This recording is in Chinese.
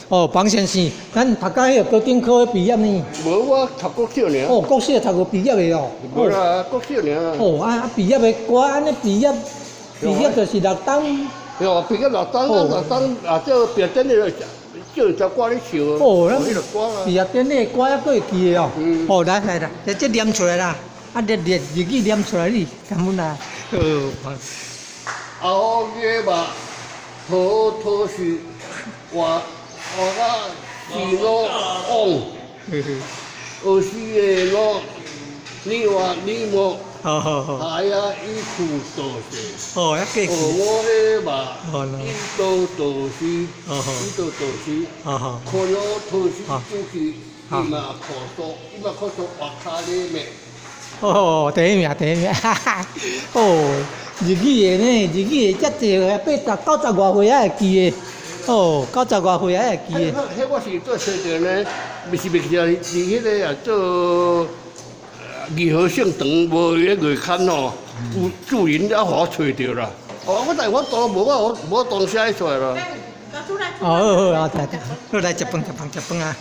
哦，房先生，咱读到迄个高等科的毕业呢？无我读国小尔。哦，国小读过毕业的哦。无啦，国小尔。哦，毕业的歌，安尼毕业就是6档。哟，毕业6档啊，这表演的就有歌咧唱。哦，咱迄个歌啊。毕业典礼歌还佫会记的哦。哦，来，这念出来啦，日语念出来哩，感恩啦。后月嘛，偷是我啊是咯往，有时的咯，你话你莫。哎呀，伊苦多些。哦，还记。我的嘛，伊都是，看了都是进去，伊嘛考数华卡里面。哦，第一名，哈哈。哦，日语的呢，日语的遮济个90外岁还会记的。哦，90外岁还会记的。迄我是做车长呢，袂是迄个啊做。二号姓长无迄月刊哦，有主人才互我找着啦。哦，我都无当写出来咯。哦，好，来食饭啊。